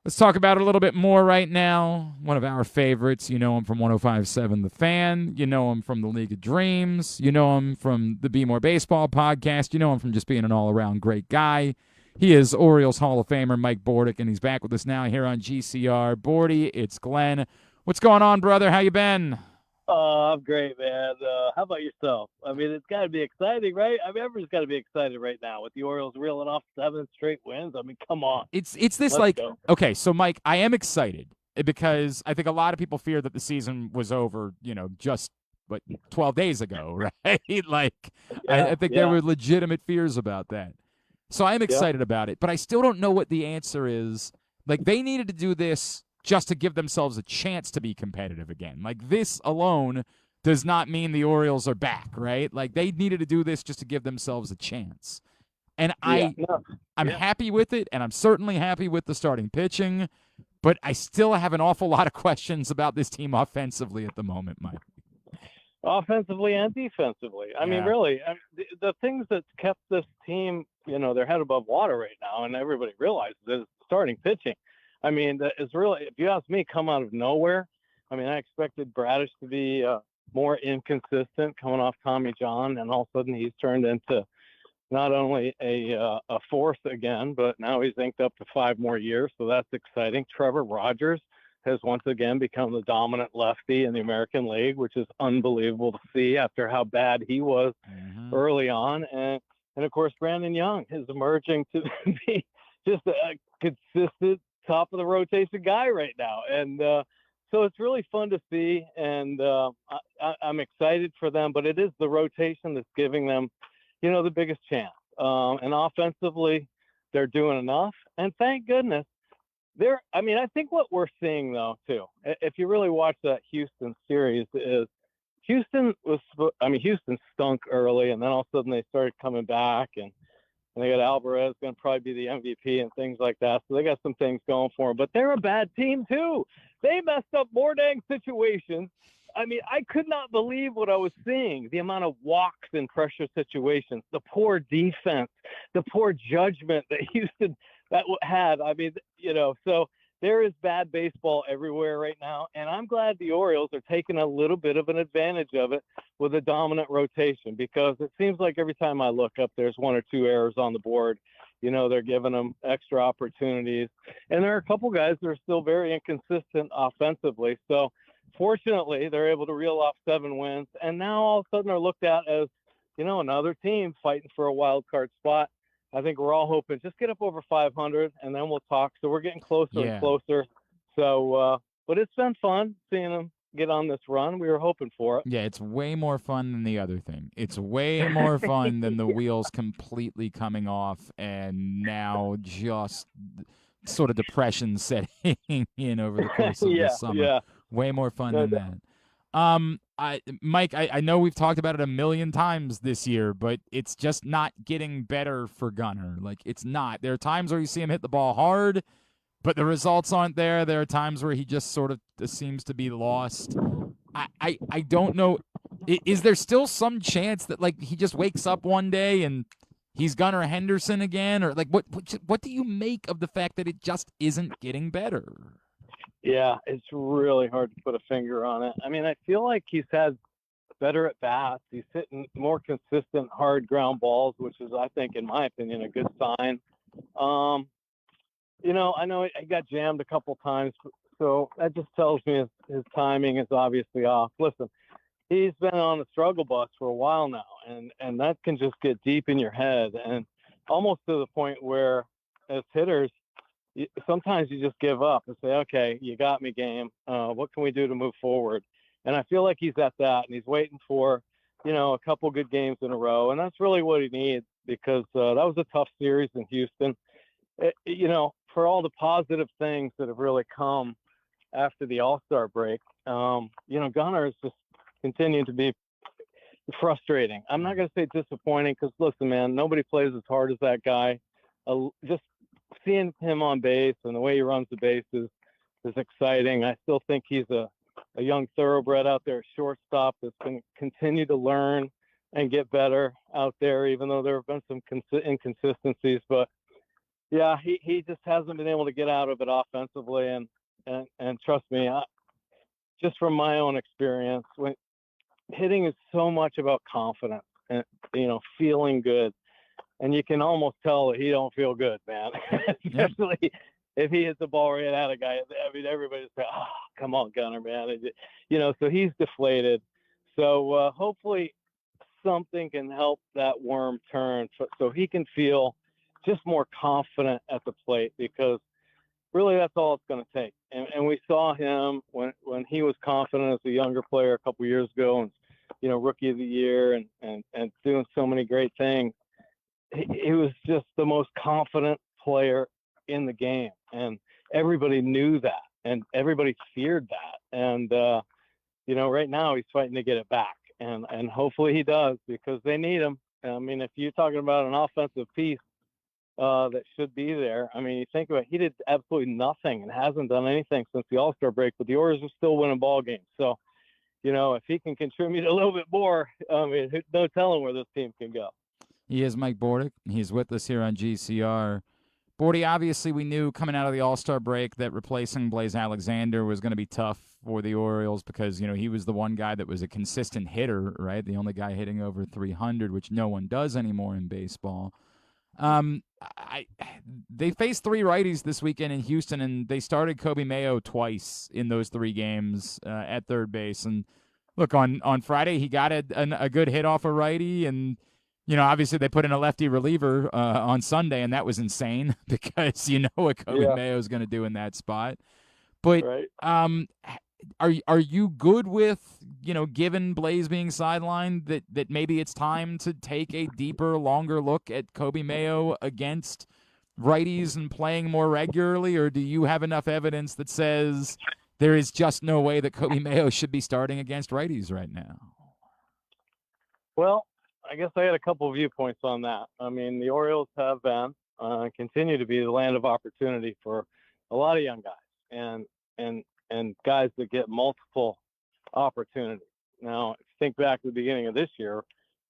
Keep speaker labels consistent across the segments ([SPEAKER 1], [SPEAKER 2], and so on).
[SPEAKER 1] Let's talk about it a little bit more right now. One of our favorites. You know him from 105.7 The Fan. You know him from the League of Dreams. You know him from the Be More Baseball podcast. You know him from just being an all-around great guy. He is Orioles Hall of Famer Mike Bordick, and he's back with us now here on GCR. Bordy, it's Glenn. What's going on, brother? How you been?
[SPEAKER 2] Oh, I'm great, man. How about yourself? I mean, it's got to be exciting, right? I mean, everyone's got to be excited right now with the Orioles reeling off 7 straight wins. I mean, come on,
[SPEAKER 1] It's this
[SPEAKER 2] let's
[SPEAKER 1] like
[SPEAKER 2] go.
[SPEAKER 1] okay, so Mike, I am excited because I think a lot of people fear that the season was over, just what 12 days ago, right? Like
[SPEAKER 2] Yeah,
[SPEAKER 1] I think there
[SPEAKER 2] yeah,
[SPEAKER 1] were legitimate fears about that. So I am
[SPEAKER 2] yep,
[SPEAKER 1] excited about it, but I still don't know what the answer is. Like they needed to do this just to give themselves a chance to be competitive again. Like this alone does not mean the Orioles are back, right? Like they needed to do this just to give themselves a chance. And
[SPEAKER 2] yeah, no,
[SPEAKER 1] I'm
[SPEAKER 2] yeah.
[SPEAKER 1] happy with it, and I'm certainly happy with the starting pitching, but I still have an awful lot of questions about this team offensively at the moment, Mike.
[SPEAKER 2] Offensively and defensively. I mean,
[SPEAKER 1] Yeah.
[SPEAKER 2] really, the things that kept this team, their head above water right now, and everybody realizes is starting pitching. I mean, that is really, if you ask me, come out of nowhere. I mean, I expected Bradish to be more inconsistent coming off Tommy John, and all of a sudden he's turned into not only a force again, but now he's inked up to 5 more years, so that's exciting. Trevor Rogers has once again become the dominant lefty in the American League, which is unbelievable to see after how bad he was
[SPEAKER 1] Mm-hmm.
[SPEAKER 2] early on. And of course, Brandon Young is emerging to be just a consistent top of the rotation guy right now. And so it's really fun to see, and I'm excited for them. But it is the rotation that's giving them, the biggest chance. And offensively, they're doing enough. And thank goodness I mean, I think what we're seeing though too, if you really watch that Houston series, is Houston stunk early, and then all of a sudden they started coming back, and they got Alvarez going to probably be the MVP and things like that. So they got some things going for them, but they're a bad team too. They messed up more dang situations. I mean, I could not believe what I was seeing. The amount of walks in pressure situations, the poor defense, the poor judgment that Houston that had. I mean, so there is bad baseball everywhere right now, and I'm glad the Orioles are taking a little bit of an advantage of it with a dominant rotation, because it seems like every time I look up, there's one or two errors on the board. They're giving them extra opportunities, and there are a couple guys that are still very inconsistent offensively. So fortunately, they're able to reel off 7 wins, and now all of a sudden are looked at as, another team fighting for a wild card spot. I think we're all hoping just get up over 500, and then we'll talk. So we're getting closer and
[SPEAKER 1] Yeah.
[SPEAKER 2] closer. So, but it's been fun seeing them get on this run. We were hoping for
[SPEAKER 1] Yeah, it's way more fun than the other thing. It's way more fun than the wheels completely coming off and now just sort of depression setting in over the
[SPEAKER 2] it.
[SPEAKER 1] course of this
[SPEAKER 2] Yeah,
[SPEAKER 1] summer.
[SPEAKER 2] yeah,
[SPEAKER 1] Way more fun
[SPEAKER 2] no
[SPEAKER 1] than
[SPEAKER 2] doubt.
[SPEAKER 1] that. Mike, I know we've talked about it a million times this year, but it's just not getting better for Gunnar. Like it's not. There are times where you see him hit the ball hard, but the results aren't there. There are times where he just sort of seems to be lost. I don't know. Is there still some chance that like he just wakes up one day and he's Gunnar Henderson again, or like what do you make of the fact that it just isn't getting better?
[SPEAKER 2] Yeah, it's really hard to put a finger on it. I mean, I feel like he's had better at bats. He's hitting more consistent hard ground balls, which is, I think, in my opinion, a good sign. Um, I know he got jammed a couple times, so that just tells me his timing is obviously off. Listen, he's been on the struggle bus for a while now, and that can just get deep in your head, and almost to the point where, as hitters, sometimes you just give up and say, okay, you got me, game. What can we do to move forward? And I feel like he's at that, and he's waiting for, a couple good games in a row, and that's really what he needs, because that was a tough series in Houston. For all the positive things that have really come after the All-Star break, Gunnar is just continuing to be frustrating. I'm not going to say disappointing, because listen, man, nobody plays as hard as that guy. Just seeing him on base and the way he runs the bases is exciting. I still think he's a young thoroughbred out there at shortstop that's going to continue to learn and get better out there, even though there have been some inconsistencies. But Yeah, he just hasn't been able to get out of it offensively, and trust me, just from my own experience, when hitting is so much about confidence and feeling good, and you can almost tell that he don't feel good, man. Especially if he hits the ball right at a guy. I mean, everybody's like, "Oh, come on, Gunnar, man!" So he's deflated. So hopefully something can help that worm turn, so he can feel just more confident at the plate, because really that's all it's going to take. And we saw him when he was confident as a younger player a couple years ago, and rookie of the year, and doing so many great things. He was just the most confident player in the game, and everybody knew that, and everybody feared that. And right now he's fighting to get it back, and hopefully he does, because they need him. I mean, if you're talking about an offensive piece that should be there, I mean, you think about it, he did absolutely nothing and hasn't done anything since the All-Star break, but the Orioles are still winning ball games. So, if he can contribute a little bit more, I mean, no telling where this team can go.
[SPEAKER 1] He is Mike Bordick. He's with us here on GCR. Bordy, obviously we knew coming out of the All-Star break that replacing Blaze Alexander was going to be tough for the Orioles, because, he was the one guy that was a consistent hitter, right? The only guy hitting over 300, which no one does anymore in baseball. They faced 3 righties this weekend in Houston, and they started Coby Mayo twice in those 3 games at third base. And look, on Friday he got a good hit off a righty, and obviously they put in a lefty reliever on Sunday, and that was insane because what Coby Mayo is going to do in that spot. But
[SPEAKER 2] right.
[SPEAKER 1] Are you good with, given Blaze being sidelined, that maybe it's time to take a deeper, longer look at Coby Mayo against righties and playing more regularly, or do you have enough evidence that says there is just no way that Coby Mayo should be starting against righties right now?
[SPEAKER 2] Well, I guess I had a couple of viewpoints on that. I mean, the Orioles have been continue to be the land of opportunity for a lot of young guys, and guys that get multiple opportunities. Now, if you think back to the beginning of this year,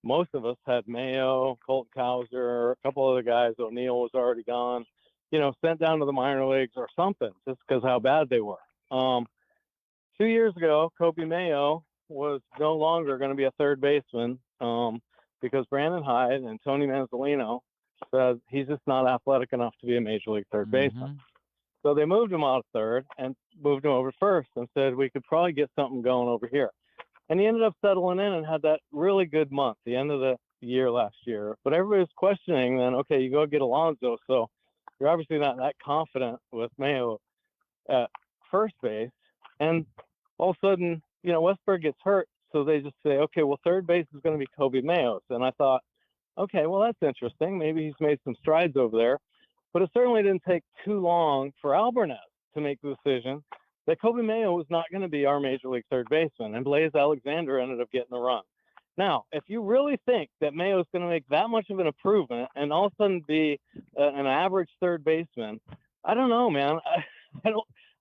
[SPEAKER 2] most of us had Mayo, Colton Cowser, a couple other guys. O'Neill was already gone, sent down to the minor leagues or something, just because how bad they were. 2 years ago, Coby Mayo was no longer going to be a third baseman because Brandon Hyde and Tony Manzolino said he's just not athletic enough to be a major league third baseman. So they moved him out of third and moved him over first and said we could probably get something going over here. And he ended up settling in and had that really good month, the end of the year last year. But everybody was questioning then, okay, you go get Alonso. So you're obviously not that confident with Mayo at first base. And all of a sudden, Westberg gets hurt. So they just say, okay, well, third base is going to be Coby Mayo. And I thought, okay, well, that's interesting. Maybe he's made some strides over there. But it certainly didn't take too long for Albarnez to make the decision that Coby Mayo was not going to be our major league third baseman, and Blaze Alexander ended up getting a run. Now, if you really think that Mayo is going to make that much of an improvement and all of a sudden be an average third baseman, I don't know, man.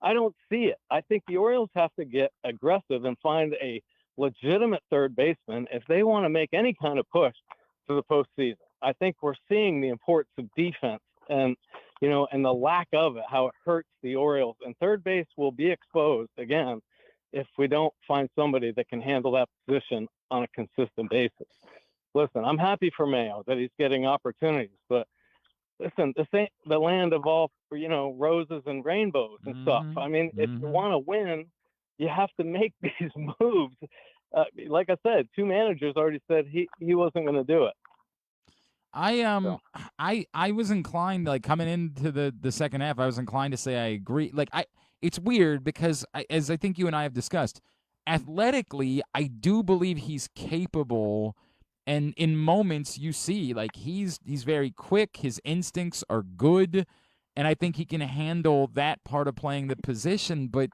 [SPEAKER 2] I don't see it. I think the Orioles have to get aggressive and find a legitimate third baseman if they want to make any kind of push to the postseason. I think we're seeing the importance of defense and the lack of it, how it hurts the Orioles. And third base will be exposed again if we don't find somebody that can handle that position on a consistent basis. Listen, I'm happy for Mayo that he's getting opportunities, but listen, this ain't the land of all, roses and rainbows and stuff. I mean, if you want to win, you have to make these moves. Like I said, 2 managers already said he wasn't going to do it.
[SPEAKER 1] I was inclined, like, coming into the second half, I was inclined to say I agree. Like, it's weird because as I think you and I have discussed, athletically, I do believe he's capable, and in moments you see, like, he's very quick, his instincts are good, and I think he can handle that part of playing the position, but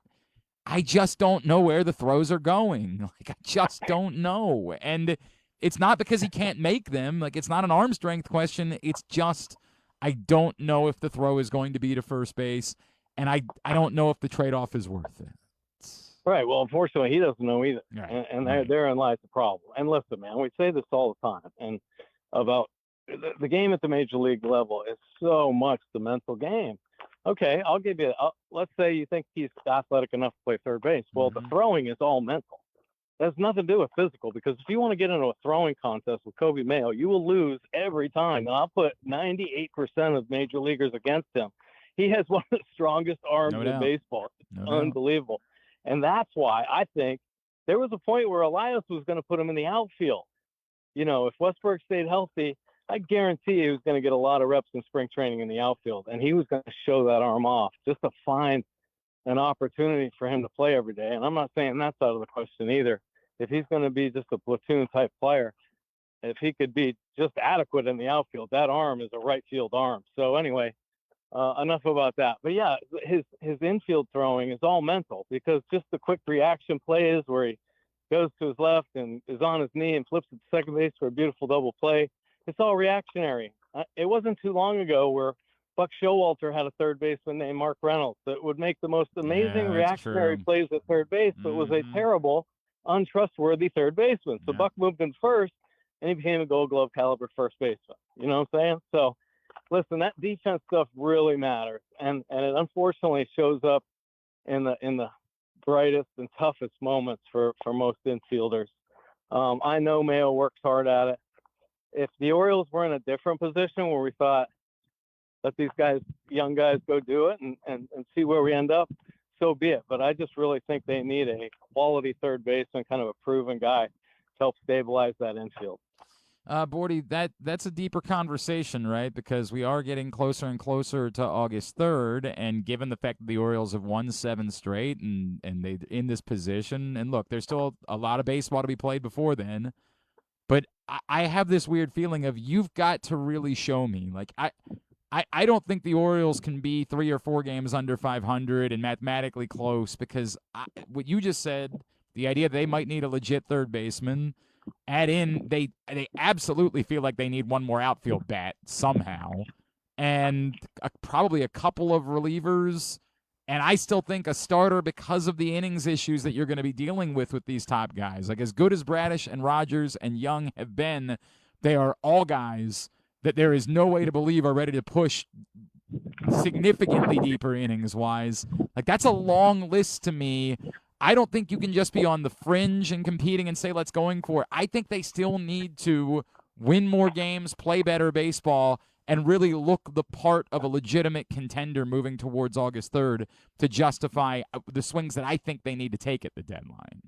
[SPEAKER 1] I just don't know where the throws are going. Like, I just don't know. And it's not because he can't make them. Like, it's not an arm strength question. It's just I don't know if the throw is going to be to first base, and I don't know if the trade-off is worth it.
[SPEAKER 2] Right. Well, unfortunately, he doesn't know either.
[SPEAKER 1] Right.
[SPEAKER 2] And therein lies the problem. And listen, man, we say this all the time and about the game at the major league level is so much the mental game. Okay, I'll give you. Let's say you think he's athletic enough to play third base. Well, the throwing is all mental. It has nothing to do with physical, because if you want to get into a throwing contest with Coby Mayo, you will lose every time. And I'll put 98% of major leaguers against him. He has one of the strongest arms in baseball. It's unbelievable. And that's why I think there was a point where Elias was going to put him in the outfield. You know, if Westbrook stayed healthy, I guarantee he was going to get a lot of reps in spring training in the outfield, and he was going to show that arm off just to find an opportunity for him to play every day. And I'm not saying that's out of the question either. If he's going to be just a platoon type player, if he could be just adequate in the outfield, that arm is a right field arm. So anyway, enough about that. But yeah, his infield throwing is all mental, because just the quick reaction plays where he goes to his left and is on his knee and flips at second base for a beautiful double play. It's all reactionary. It wasn't too long ago where Buck Showalter had a third baseman named Mark Reynolds that would make the most amazing reactionary plays at third base, but was a terrible, untrustworthy third baseman. So Buck moved in first, and he became a Gold Glove caliber first baseman. You know what I'm saying? So, listen, that defense stuff really matters, and it unfortunately shows up in the brightest and toughest moments for most infielders. I know Mayo works hard at it. If the Orioles were in a different position where we thought, let these young guys go do it and see where we end up, so be it. But I just really think they need a quality third baseman, kind of a proven guy, to help stabilize that infield.
[SPEAKER 1] Bordy, that's a deeper conversation, right? Because we are getting closer and closer to August 3rd, and given the fact that the Orioles have won 7 straight and they're in this position, and look, there's still a lot of baseball to be played before then, but I have this weird feeling of you've got to really show me. Like, I don't think the Orioles can be 3 or 4 games under 500 and mathematically close, because what you just said, the idea that they might need a legit third baseman, add in they absolutely feel like they need one more outfield bat somehow, and probably a couple of relievers, and I still think a starter because of the innings issues that you're going to be dealing with these top guys. Like, as good as Bradish and Rogers and Young have been, they are all guys that there is no way to believe are ready to push significantly deeper innings-wise. Like, that's a long list to me. I don't think you can just be on the fringe and competing and say, let's going for it. I think they still need to win more games, play better baseball, and really look the part of a legitimate contender moving towards August 3rd to justify the swings that I think they need to take at the deadline.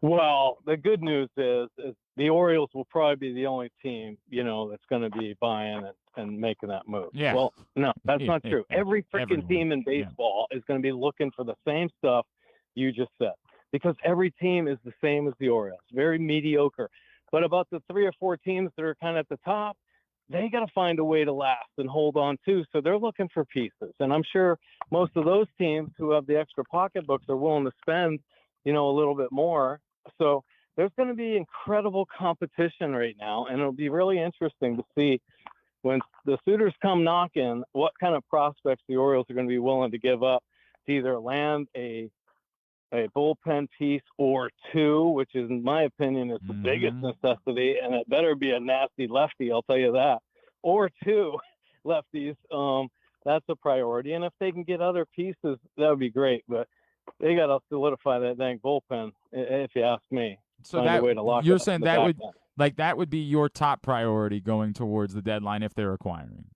[SPEAKER 2] Well, the good news is the Orioles will probably be the only team, that's going to be buying it and making that move.
[SPEAKER 1] Yeah.
[SPEAKER 2] Well, no, that's not true. Every freaking team in baseball is going to be looking for the same stuff you just said, because every team is the same as the Orioles, very mediocre. But about the 3 or 4 teams that are kind of at the top, they got to find a way to last and hold on too. So they're looking for pieces. And I'm sure most of those teams who have the extra pocketbooks are willing to spend, a little bit more. So there's going to be incredible competition right now. And it'll be really interesting to see when the suitors come knocking, what kind of prospects the Orioles are going to be willing to give up to either land a bullpen piece or 2, which is, in my opinion, is the biggest necessity, and it better be a nasty lefty, I'll tell you that, or 2 lefties. That's a priority. And if they can get other pieces, that would be great. But they got to solidify that dang bullpen, if you ask me.
[SPEAKER 1] So you're saying that would be your top priority going towards the deadline if they're acquiring?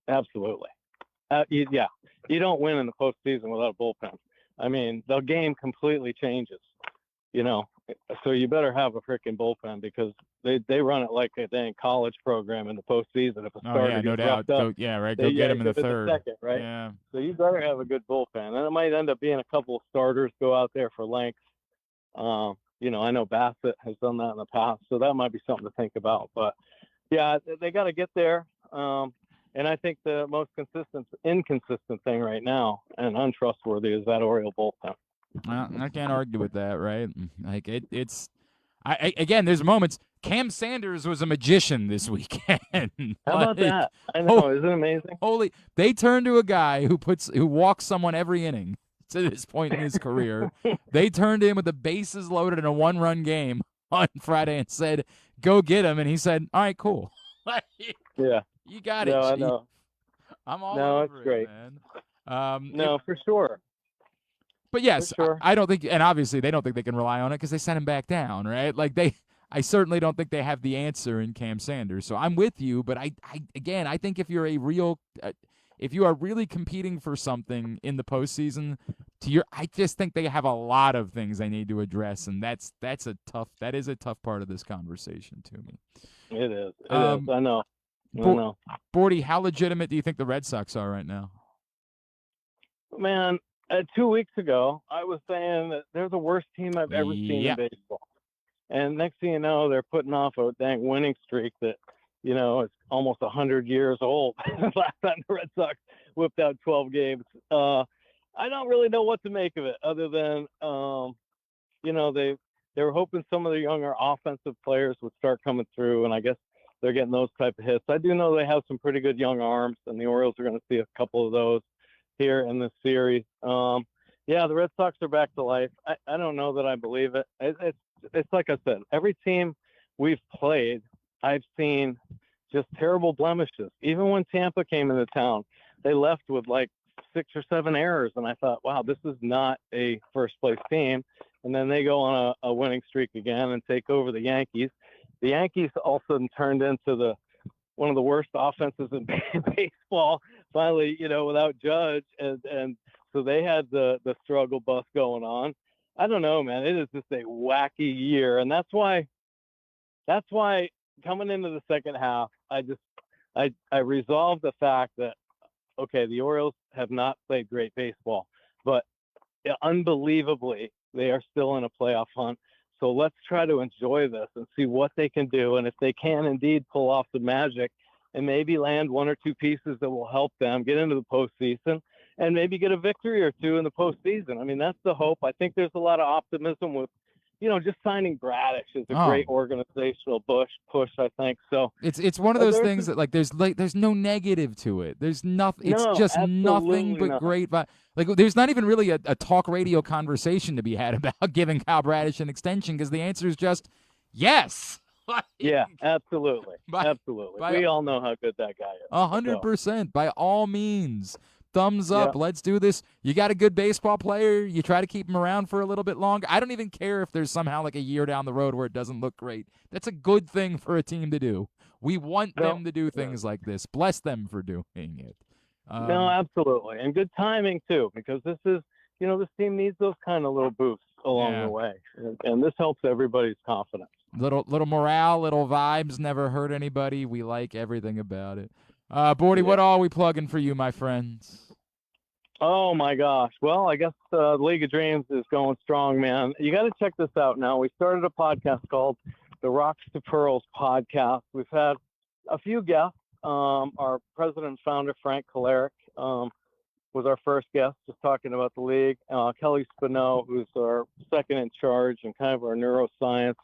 [SPEAKER 2] Absolutely. Yeah. You don't win in the postseason without a bullpen. I mean, the game completely changes, so you better have a freaking bullpen, because they run it like a dang college program in the postseason. If a starter gets roughed up,
[SPEAKER 1] go get him in the third.
[SPEAKER 2] Second, right?
[SPEAKER 1] Yeah.
[SPEAKER 2] So you better have a good bullpen, and it might end up being a couple of starters go out there for length. I know Bassett has done that in the past, so that might be something to think about. But yeah, they got to get there. And I think the most inconsistent thing right now and untrustworthy is that Oriole bullpen.
[SPEAKER 1] I can't argue with that, right? Like again, there's moments. Cam Sanders was a magician this weekend.
[SPEAKER 2] How about that? I know, isn't it amazing?
[SPEAKER 1] They turned to a guy who walks someone every inning to this point in his career. They turned him with the bases loaded in a 1-run game on Friday and said, "Go get him," and he said, "All right, cool."
[SPEAKER 2] Yeah.
[SPEAKER 1] You got
[SPEAKER 2] No,
[SPEAKER 1] it,
[SPEAKER 2] I
[SPEAKER 1] Chief.
[SPEAKER 2] know.
[SPEAKER 1] I'm all
[SPEAKER 2] No, it's
[SPEAKER 1] over it,
[SPEAKER 2] great.
[SPEAKER 1] man.
[SPEAKER 2] No, for sure.
[SPEAKER 1] But
[SPEAKER 2] For
[SPEAKER 1] yes,
[SPEAKER 2] sure.
[SPEAKER 1] I don't think, and obviously they don't think they can rely on it because they sent him back down, right? Like I certainly don't think they have the answer in Cam Sanders. So I'm with you, but again, I think if you're if you are really competing for something in the postseason, I just think they have a lot of things they need to address, and that is a tough part of this conversation to me.
[SPEAKER 2] It is. It is. I know. I know.
[SPEAKER 1] Bordy, how legitimate do you think the Red Sox are right now?
[SPEAKER 2] Man, 2 weeks ago, I was saying that they're the worst team I've ever seen in baseball. And next thing you know, they're putting off a dang winning streak that, is almost 100 years old. Last time the Red Sox whipped out 12 games. I don't really know what to make of it other than, they were hoping some of the younger offensive players would start coming through, and I guess they're getting those type of hits. I do know they have some pretty good young arms, and the Orioles are going to see a couple of those here in this series. Yeah, the Red Sox are back to life. I don't know that I believe it. It's like I said, every team we've played, I've seen just terrible blemishes. Even when Tampa came into town, they left with like 6 or 7 errors, and I thought, wow, this is not a first place team. And then they go on a winning streak again and take over the Yankees. The Yankees all of a sudden turned into one of the worst offenses in baseball. Finally, without Judge, and so they had the struggle bus going on. I don't know, man. It is just a wacky year, and that's why coming into the second half, I resolved the fact that okay, the Orioles have not played great baseball, but unbelievably, they are still in a playoff hunt. So let's try to enjoy this and see what they can do. And if they can indeed pull off the magic and maybe land 1 or 2 pieces that will help them get into the postseason and maybe get a victory or 2 in the postseason. I mean, that's the hope. I think there's a lot of optimism with, just signing Bradish is a great organizational push, I think. So
[SPEAKER 1] it's one of those things that there's no negative to it. There's nothing. It's just nothing but great. Like there's not even really a talk radio conversation to be had about giving Kyle Bradish an extension because the answer is just yes.
[SPEAKER 2] Yeah, absolutely. Absolutely. We all know how good that guy is.
[SPEAKER 1] 100%. By all means. Thumbs up. Yep. Let's do this. You got a good baseball player. You try to keep him around for a little bit longer. I don't even care if there's somehow like a year down the road where it doesn't look great. That's a good thing for a team to do. We want them to do things like this. Bless them for doing it.
[SPEAKER 2] No, absolutely. And good timing, too, because this is, this team needs those kind of little boosts along the way. And this helps everybody's confidence.
[SPEAKER 1] Little morale, little vibes, never hurt anybody. We like everything about it. Bordy, what all are we plugging for you, my friends?
[SPEAKER 2] Oh, my gosh. Well, I guess the League of Dreams is going strong, man. You got to check this out now. We started a podcast called the Rocks to Pearls podcast. We've had a few guests. Our president and founder, Frank Kolaric, was our first guest, just talking about the league. Kelly Spino, who's our second in charge and kind of our neuroscience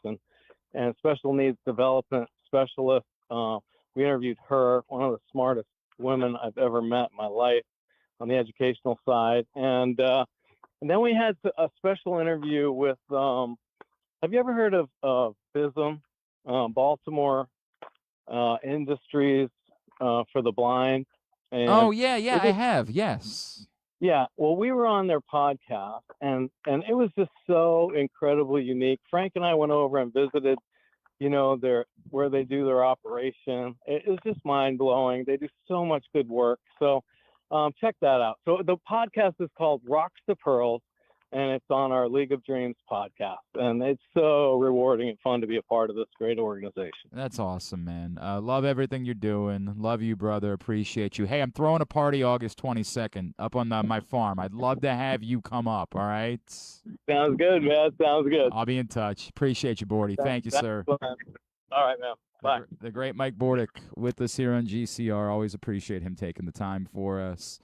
[SPEAKER 2] and special needs development specialist. We interviewed her, one of the smartest women I've ever met in my life on the educational side. And then we had a special interview with, have you ever heard of BISM, Baltimore Industries for the Blind? And
[SPEAKER 1] I have, yes.
[SPEAKER 2] Yeah, well, we were on their podcast, and it was just so incredibly unique. Frank and I went over and visited, where they do their operation. It was just mind-blowing. They do so much good work. So check that out. So the podcast is called Rocks to Pearls, and it's on our League of Dreams podcast. And it's so rewarding and fun to be a part of this great organization.
[SPEAKER 1] That's awesome, man. Love everything you're doing. Love you, brother. Appreciate you. Hey, I'm throwing a party August 22nd up on my farm. I'd love to have you come up, all right?
[SPEAKER 2] Sounds good, man. Sounds good.
[SPEAKER 1] I'll be in touch. Appreciate you, Bordy. Thank you, sir.
[SPEAKER 2] All right, man. Bye.
[SPEAKER 1] The great Mike Bordick with us here on GCR. Always appreciate him taking the time for us.